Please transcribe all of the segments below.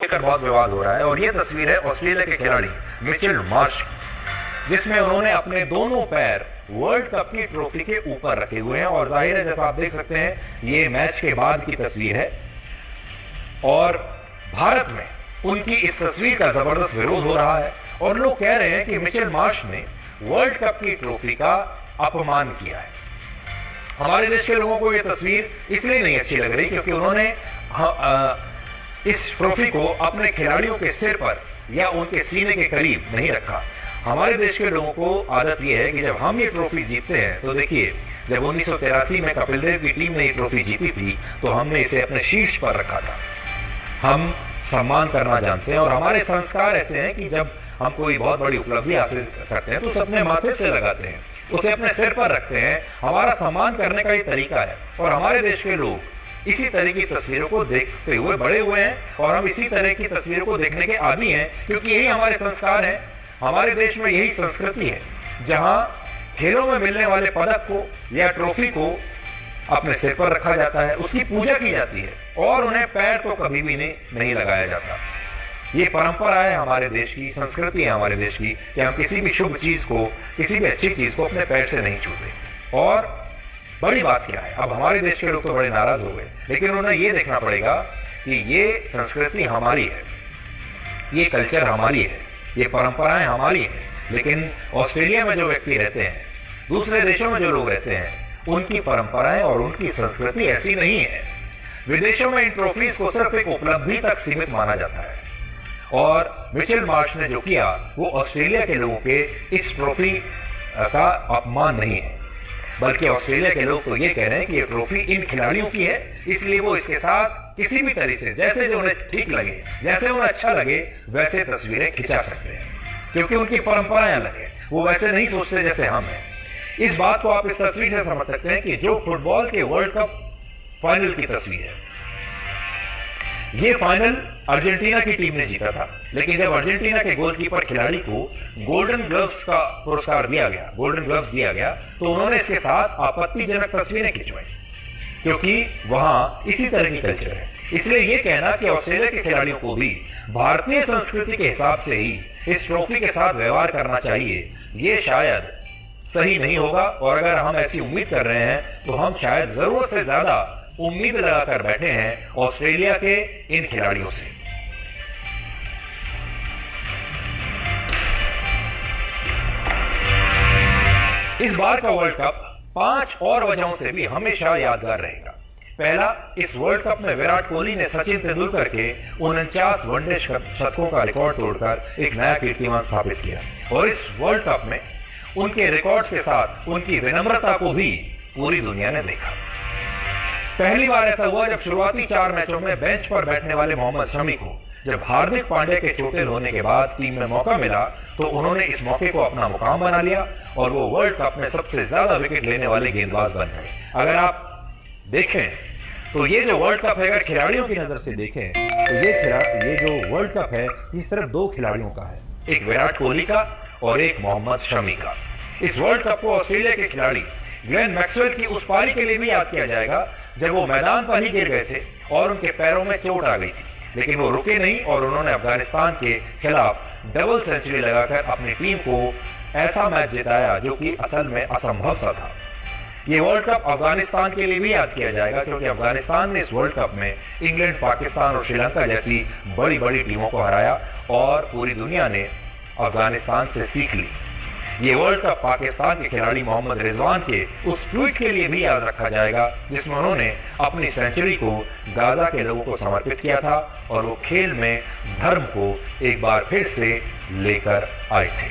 लेकर बहुत विवाद हो रहा है और ये तस्वीर है ऑस्ट्रेलिया के खिलाड़ी मिचेल मार्श, जिसमें उन्होंने अपने दोनों पैर वर्ल्ड कप की ट्रॉफी के ऊपर रखे हुए हैं। और जाहिर है, जैसा आप देख सकते हैं, ये मैच के बाद की तस्वीर है और भारत में उनकी इस तस्वीर का जबरदस्त विरोध हो रहा है और लोग कह रहे हैं कि मिचेल मार्श ने वर्ल्ड कप की ट्रॉफी का अपमान किया है। हमारे देश के लोगों को यह तस्वीर इसलिए नहीं अच्छी लग रही क्योंकि उन्होंने इस ट्रॉफी को अपने खिलाड़ियों के सिर पर या उनके सीने के करीब नहीं रखा। हमारे देश के लोगों को आदत यह है कि जब हम ये ट्रॉफी जीतते हैं, तो देखिए, जब 1983 में कपिल देव की टीम ने ये ट्रॉफी जीती थी तो हमने इसे अपने शीर्ष पर रखा था। हम सम्मान करना जानते हैं और हमारे संस्कार ऐसे हैं कि जब हम कोई बहुत बड़ी उपलब्धि हासिल करते हैं तो उसे अपने माथे से लगाते हैं, उसे अपने सिर पर रखते हैं। हमारा सम्मान करने का ये तरीका है और हमारे देश के लोग इसी तरह की तस्वीरों को देखते हुए बड़े हुए हैं और हम इसी तरह की तस्वीरों को देखने के आदी हैं क्योंकि यही हमारे संस्कार हैं। हमारे देश में यही संस्कृति है जहां खेलों में मिलने वाले पदक को या ट्रॉफी को अपने सिर पर रखा जाता है, उसकी पूजा की जाती है और उन्हें पैर तो कभी भी नहीं लगाया जाता। ये परंपरा है हमारे देश की, संस्कृति है हमारे देश की कि हम किसी भी शुभ चीज को, किसी भी अच्छी चीज को अपने पैर से नहीं छूते। और बड़ी बात क्या है, अब हमारे देश के लोग तो बड़े नाराज हो गए, लेकिन उन्हें ये देखना पड़ेगा कि ये संस्कृति हमारी है, ये कल्चर हमारी है, ये परंपराएं हमारी हैं। लेकिन ऑस्ट्रेलिया में जो व्यक्ति रहते हैं, दूसरे देशों में जो लोग रहते हैं, उनकी परंपराएं और उनकी संस्कृति ऐसी नहीं है। विदेशों में इन ट्रॉफीज को सिर्फ एक उपलब्धि तक सीमित माना जाता है और मिचेल मार्श ने जो किया वो ऑस्ट्रेलिया के लोगों के इस ट्रॉफी का अपमान नहीं है, बल्कि ऑस्ट्रेलिया के लोग तो ये कह रहे हैं कि ये ट्रॉफी इन खिलाड़ियों की है, इसलिए वो इसके साथ किसी भी तरह से, जैसे जो उन्हें ठीक लगे, जैसे उन्हें अच्छा लगे, वैसे तस्वीरें खिंचा सकते हैं क्योंकि उनकी परंपराएं अलग है। वो वैसे नहीं सोचते जैसे हम हैं। इस बात को आप इस तस्वीर से समझ सकते हैं कि जो फुटबॉल के वर्ल्ड कप फाइनल की तस्वीर है, ये फाइनल अर्जेंटीना की टीम ने जीता था, लेकिन जब अर्जेंटीना के गोलकीपर खिलाड़ी को गोल्डन ग्लव्स का पुरस्कार दिया गया, गोल्डन ग्लव्स दिया गया, तो उन्होंने इसके साथ आपत्तिजनक तस्वीरें खिंचवाई क्योंकि वहां इसी तरह की कल्चर है। इसलिए यह कहना कि ऑस्ट्रेलिया के खिलाड़ियों को भी भारतीय संस्कृति के हिसाब से ही इस ट्रॉफी के साथ व्यवहार करना चाहिए, यह शायद सही नहीं होगा। और अगर हम ऐसी उम्मीद कर रहे हैं तो हम शायद जरूरत से ज्यादा उम्मीद लगाकर बैठे हैं ऑस्ट्रेलिया के इन खिलाड़ियों से। इस बार का वर्ल्ड कप 5 और वजहों से भी हमेशा यादगार रहेगा। पहला, इस वर्ल्ड कप में विराट कोहली ने सचिन तेंदुलकर के 49 वनडे शतकों का रिकॉर्ड तोड़कर एक नया कीर्तिमान स्थापित किया और इस वर्ल्ड कप में उनके रिकॉर्ड्स के साथ उनकी विनम्रता को भी पूरी दुनिया ने देखा। पहली बार ऐसा हुआ जब शुरुआती 4 मैचों में बेंच पर बैठने वाले मोहम्मद शमी को जब हार्दिक पांड्या के चोटिल होने के बाद टीम में मौका मिला तो उन्होंने इस मौके को अपना मुकाम बना लिया और वो वर्ल्ड कप में सबसे ज्यादा विकेट लेने वाले गेंदबाज बन गए। अगर आप देखें तो ये जो वर्ल्ड कप है, अगर खिलाड़ियों की नजर से देखें तो ये जो वर्ल्ड कप है, ये सिर्फ 2 खिलाड़ियों का है, एक विराट कोहली का और एक मोहम्मद शमी का। इस वर्ल्ड कप को ऑस्ट्रेलिया के खिलाड़ी ग्लेन मैक्सवेल की उस पारी के लिए भी याद किया जाएगा जब वो मैदान पर ही गिर गए थे और उनके पैरों में चोट आ गई थी, लेकिन वो रुके नहीं और उन्होंने अफगानिस्तान के खिलाफ डबल सेंचुरी लगाकर अपनी टीम को ऐसा मैच जिताया जो कि असल में असंभव सा था। ये वर्ल्ड कप अफगानिस्तान के लिए भी याद किया जाएगा क्योंकि अफगानिस्तान ने इस वर्ल्ड कप में इंग्लैंड, पाकिस्तान और श्रीलंका जैसी बड़ी बड़ी टीमों को हराया और पूरी दुनिया ने अफगानिस्तान से सीख ली। ये वर्ल्ड कप पाकिस्तान के खिलाड़ी मोहम्मद रिजवान के उस ट्वीट के लिए भी याद रखा जाएगा जिसमें उन्होंने अपनी सेंचुरी को गाजा के लोगों को समर्पित किया था और वो खेल में धर्म को एक बार फिर से लेकर आए थे।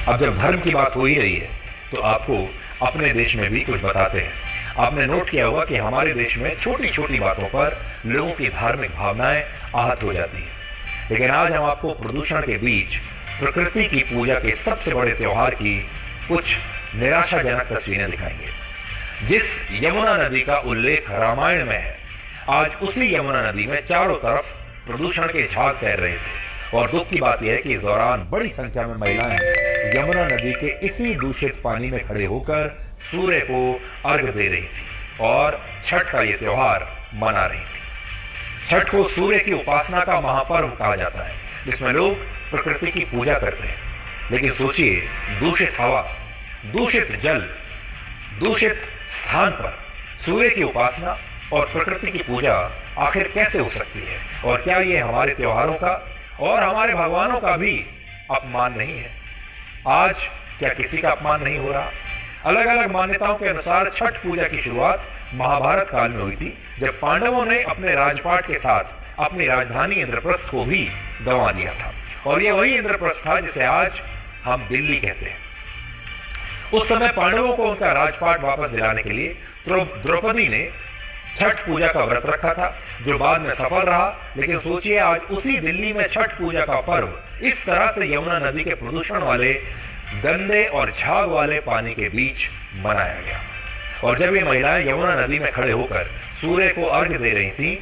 अब जब धर्म की बात हो ही रही है तो आपको अपने देश में भी कुछ बताते हैं। आपने नोट किया होगा कि हमारे देश में छोटी छोटी बातों पर लोगों की धार्मिक भावनाएं आहत हो जाती है, लेकिन आज हम आपको प्रदूषण के बीच प्रकृति की पूजा के सबसे बड़े त्योहार की कुछ निराशाजनक तस्वीरें दिखाएंगे। जिस यमुना नदी का उल्लेख रामायण में है, आज उसी यमुना नदी में चारों तरफ प्रदूषण के झाग तैर रहे थे और दुख की बात यह है कि इस दौरान बड़ी संख्या में महिलाएं यमुना नदी के इसी दूषित पानी में खड़े होकर सूर्य को अर्घ्य दे रही थी और छठ का ये त्योहार मना रही थी। छठ को सूर्य की उपासना का महापर्व कहा जाता है, जिसमें लोग प्रकृति की पूजा करते हैं। लेकिन सोचिए, दूषित हवा, दूषित जल, दूषित स्थान पर सूर्य की उपासना और प्रकृति की पूजा आखिर कैसे हो सकती है? और क्या ये हमारे त्योहारों का और हमारे भगवानों का भी अपमान नहीं है? आज क्या किसी का अपमान नहीं हो रहा? अलग अलग मान्यताओं के अनुसार छठ पूजा की शुरुआत महाभारत काल में हुई थी, जब पांडवों ने अपने राजपाट के साथ अपनी राजधानी इंद्रप्रस्थ को भी गंवा दिया था। और यह वही इंद्रप्रस्थ था जिसे आज हम दिल्ली कहते हैं। उस समय पांडवों को उनका राजपाट वापस दिलाने के लिए द्रौपदी ने छठ पूजा का व्रत रखा था, जो बाद में सफल रहा। लेकिन सोचिए, आज उसी दिल्ली में छठ पूजा का पर्व इस तरह से यमुना नदी के प्रदूषण वाले, गंदे और झाग वाले पानी के बीच मनाया गया। और जब ये महिलाएं यमुना नदी में खड़े होकर सूर्य को अर्घ्य दे रही थीं